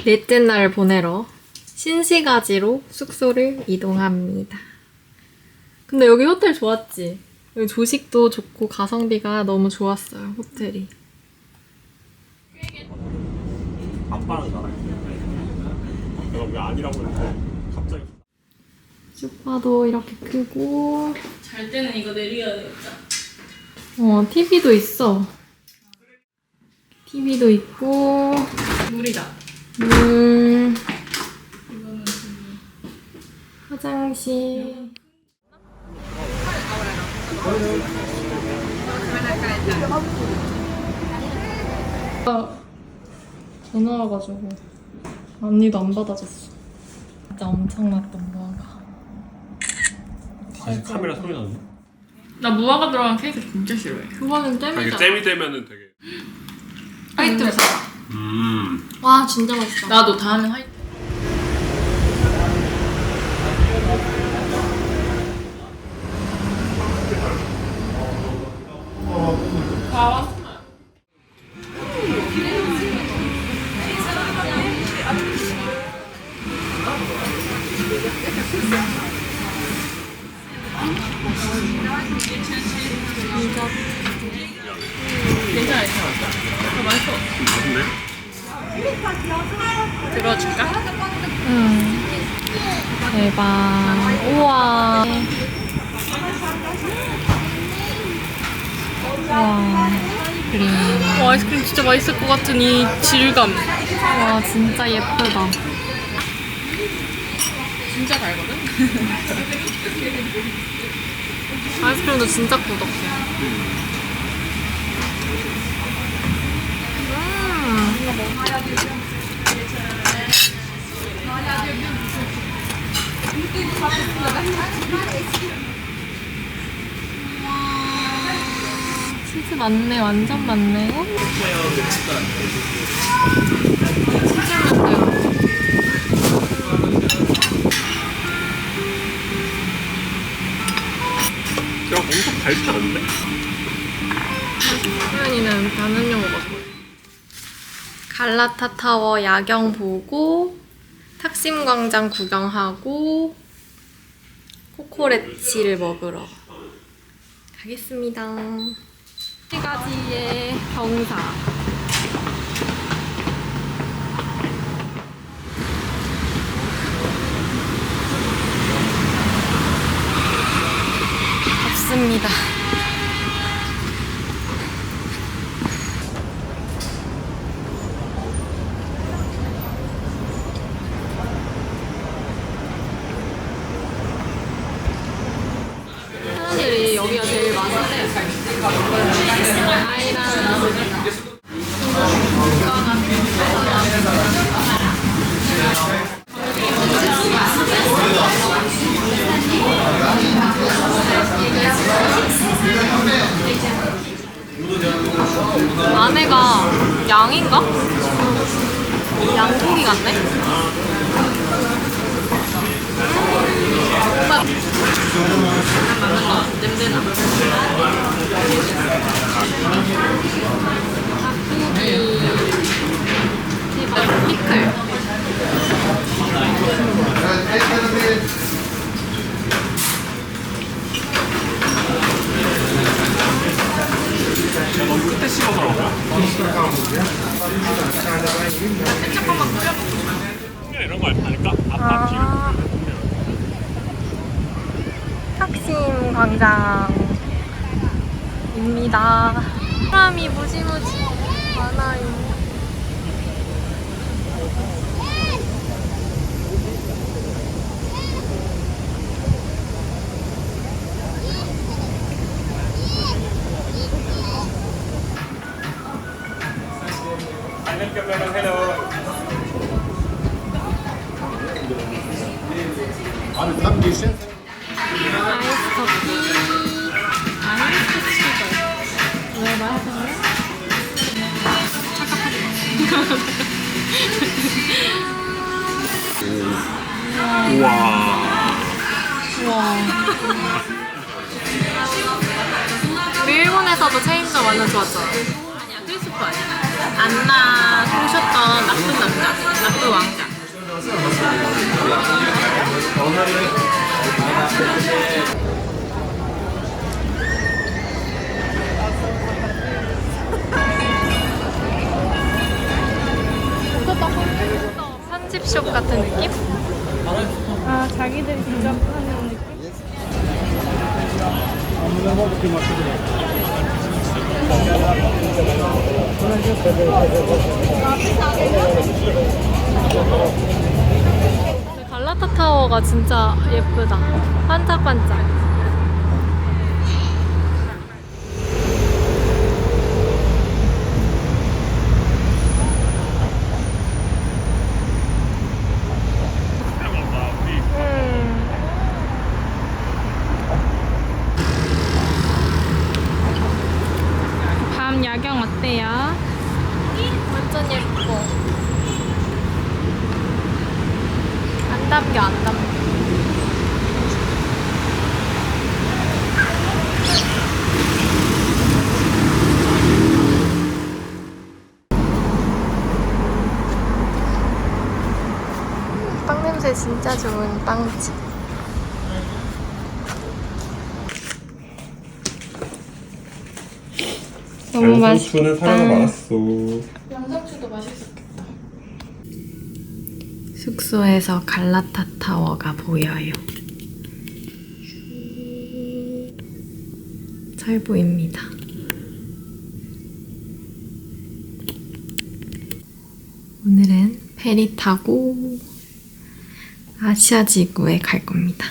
넷째 날 보내러 신시가지로 숙소를 이동합니다. 근데 여기 호텔 좋았지? 여기 조식도 좋고 가성비가 너무 좋았어요, 호텔이. 아빠는 나랑 내가 왜 아니라고 했는데 갑자기 소파도 이렇게 크고 잘 때는 이거 내려야 되겠다. TV도 있어. TV도 있고 물이다. 물, 이거는 지금 화장실. 전화 와가지고 언니도 안 받아줬어. 진짜 엄청났던 무화과. 아니 카메라 소리 나는데? 나 무화과 들어간 케이크 진짜 싫어해. 그거는 이게 잼이잖아. 잼이 되면은 되게 화이트로 사. 와 진짜 맛있어. 나도 다음엔 화이트. 괜찮아, 괜찮아. 맛있어. 맛있네? 들어줄까? 대박. 우와. 와. 그림. 아이스크림 진짜 맛있을 것 같은 이 질감. 와 진짜 예쁘다. 진짜 달거든? 아이스크림도 진짜 꾸덕해. 치즈 많네, 완전 많네. 치즈 많네요. 제가 엄청 달지 않은데? 소연이는 단 음료 먹었어. 갈라타 타워 야경 보고 탁심광장 구경하고 코코레치를 먹으러 가겠습니다. 시가지의 경사. 덥습니다. 사람들이 여기가 제일 많은데 아이랑 안에가 양인가? 양고기 같네? 냄새나. 대박 피클. 야 너무 끝에 씹어서 먹어? 그냥 이런 거 알파니까? 아빠 키우고 탁심 광장입니다. 사람이 무지무지 많아요. 아이스 커피. 아이스 슈거. 왜 맛있어요? 우와 우와. 우리 일본에서도 체인점 완전 좋았잖아. 아니야, 크리스프 아니야. 안나 쏘셨던 나쁜 남자, 나쁜 왕. 편집숍 같은 느낌? 아, 자기들이 직접 하는 느낌? 갈라타 타워가 진짜 예쁘다. 반짝반짝. 밤 야경 어때요? 완전 예뻐. 안 담겨, 안 담겨. 빵 냄새 진짜 좋은 빵집. 너무 양상추는 맛있겠다. 사랑 많았어. 양상추도 맛있었겠다. 숙소에서 갈라타 타워가 보여요. 잘 보입니다. 오늘은 페리 타고 아시아 지구에 갈 겁니다.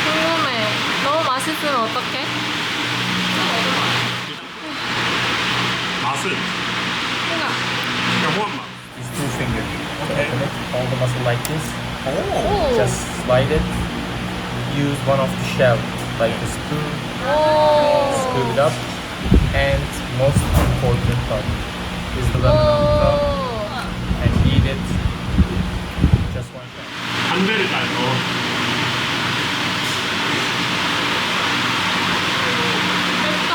궁금해. 너무 맛있으면 어떡해? 맛은 그냥 그냥 호환 맛. It's two finger. Okay. Hold the muscle like this. 오. Just slide it. Use one of the shell, like the spoon. 오. Scoop it up. And most important part is the lemon on top. And eat it. Just one shot. 반대를 따서. 맵다.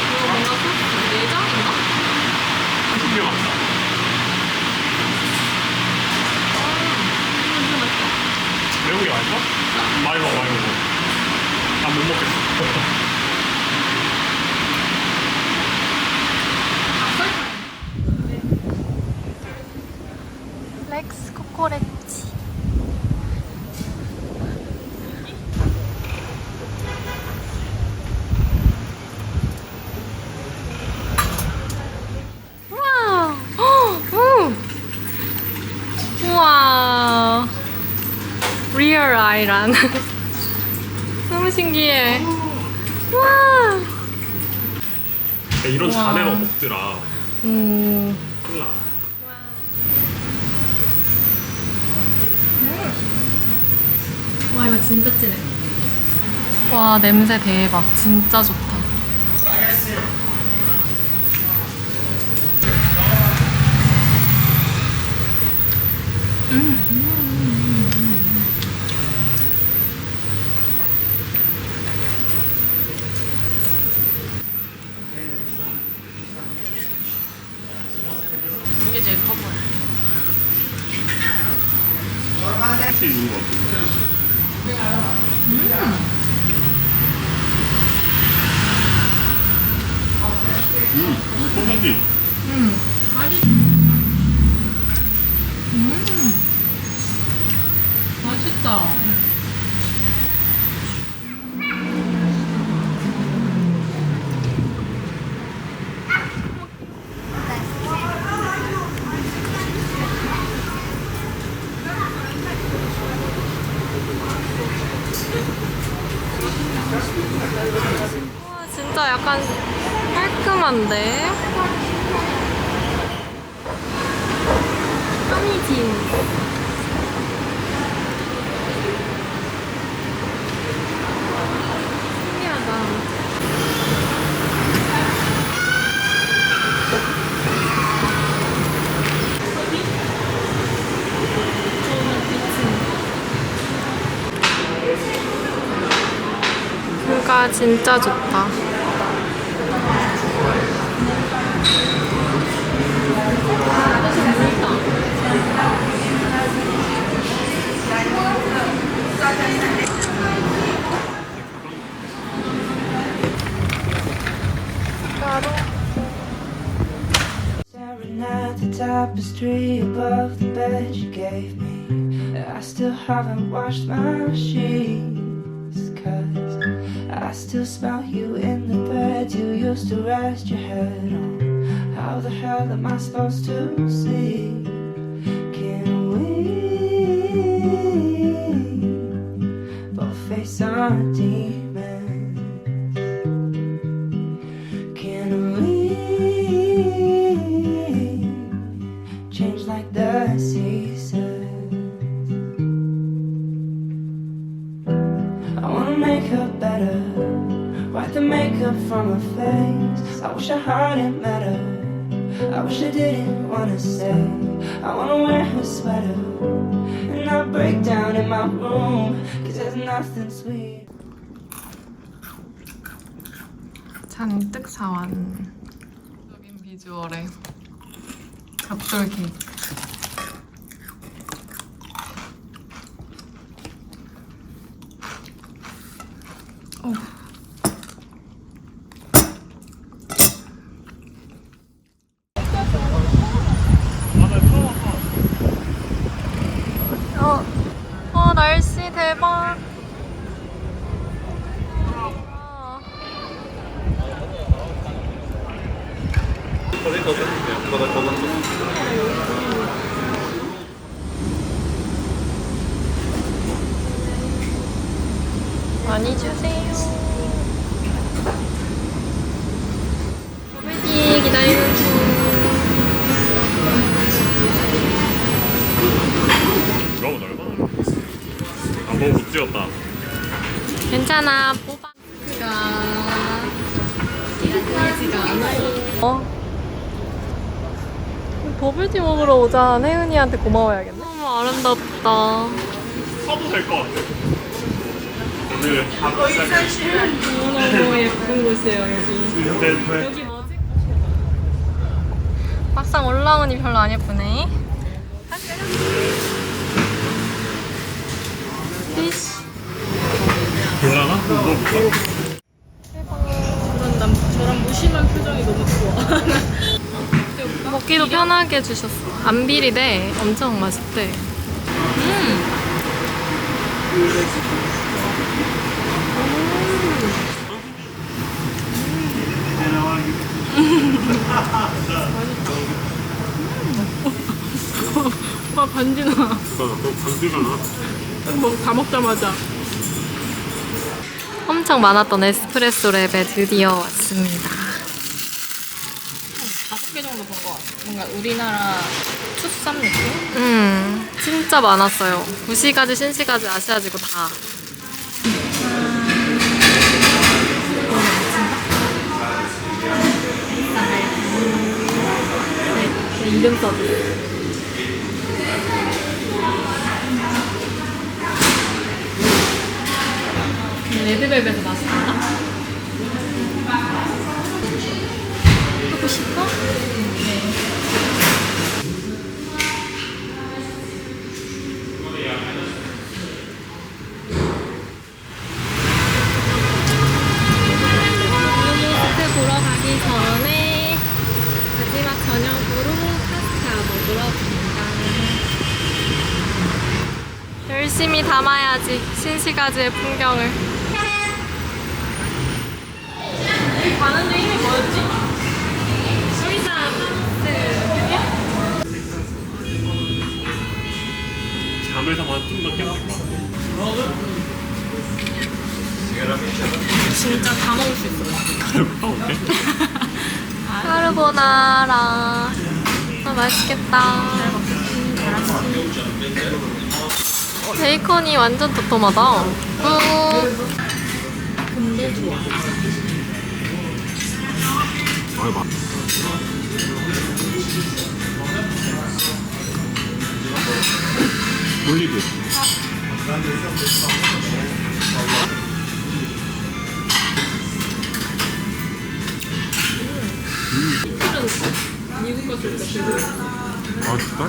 이거 뭔가 소스 내장인가? 신기해 맞다. 진짜 맛있다. 매운 게 맛있어? 많이 먹어, 많이 먹어. 난 못 먹겠어. 렉스 코코레치. 우와. 우와. 리얼 아이란. 너무 신기해. 와. 이런 우와. 자네가 먹더라. 큰일 나. 와 이거 진짜 진해. 와 냄새 대박. 진짜 좋다. 이게 제일 커 보여. 혹시 있는 거 같아. 소세지. 맛있다. 깔끔한데? 한이진. 신기하다. 뷰가 진짜 좋다. Staring at the tapestry above the bed you gave me. I still haven't washed my sheets, 'cause I still smell you in the bed you used to rest your head on. How the hell am I supposed to sleep? Can we both face our demons? Can we change like the seasons? I wanna make her better, wipe the makeup from her face. I wish I hadn't met her, I wish I didn't wanna stay. I wanna wear her sweater and not break down in my room, 'cause there's nothing sweet. 잔뜩 사왔는 적인 비주얼의 벽돌 케이크. 오. 날씨 대박. 많이 주세요. 버블티 기다리는 중. 너무 넓어. 아, 너무 못 찍었다. 괜찮아. 뽑아. 이지가 않아요. 버블티 먹으러 오자. 혜은이한테 고마워야겠네. 너무 아름답다. 사도 될 것 같아. 오늘 너무 예쁜 곳이에요 여기. 네. 여기 뭐지? 막상 올라오니 별로 안 예쁘네. 피쉬. 볼라나? 먹어볼까? 저런 무심한 표정이 너무 좋아. 먹기도 편하게 주셨어. 안 비리대. 엄청 맛있대. 아 반지나. 반지가 나. 다 먹자마자. 엄청 많았던 에스프레소 랩에 드디어 왔습니다. 5개 정도 본 것 같아. 뭔가 우리나라 투썸 느낌? 진짜 많았어요. 구시가지, 신시가지, 아시아지고 다. 네, 이름 써주세요. 레드벨벳의 맛이 달라? 하고 싶어? 모모스트 보러 가기 전에 마지막 저녁으로 파스타 먹으러 갑니다. 열심히 담아야지 신시가지의 풍경을. 가는 데 이름이 뭐였지? 수이사 하우스. 잠에서 좀더 깨고 싶어. 진짜 다 먹을 수 있어. 어때? 카르보나라. 아, 맛있겠다. 베이컨이 완전 도톰하다. 근데 좋아. 아유, 맛. 올리브. 미국 갔을 때 되게 아, 진짜?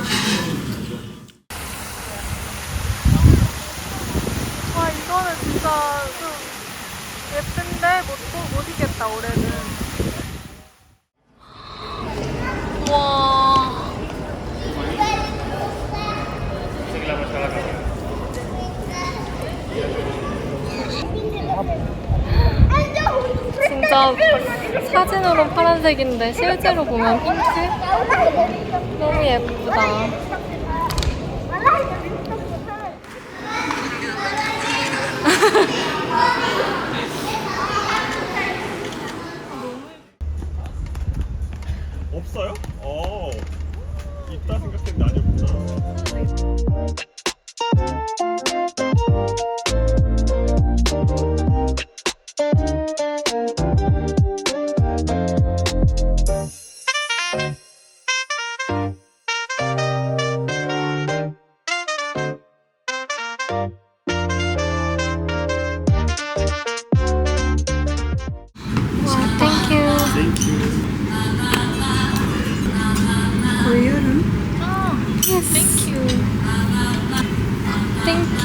와, 이거는 진짜 좀 예쁜데 못 이겠다, 올해는. 와. 진짜 사진으로 파란색인데 실제로 보면 핑크? 너무 예쁘다. 없어요? 있다 생각했는데 아니었구나. 땡큐. 땡큐.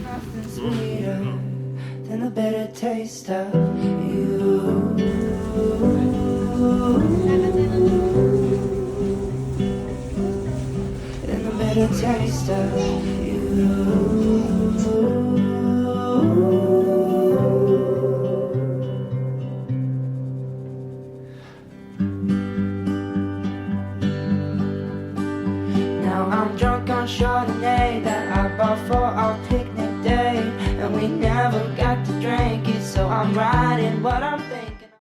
Nothing sweeter than the bitter taste of you. Than the bitter taste of Now I'm drunk on Chardonnay that I bought for our picnic day, and we never got to drink it, so I'm writing what I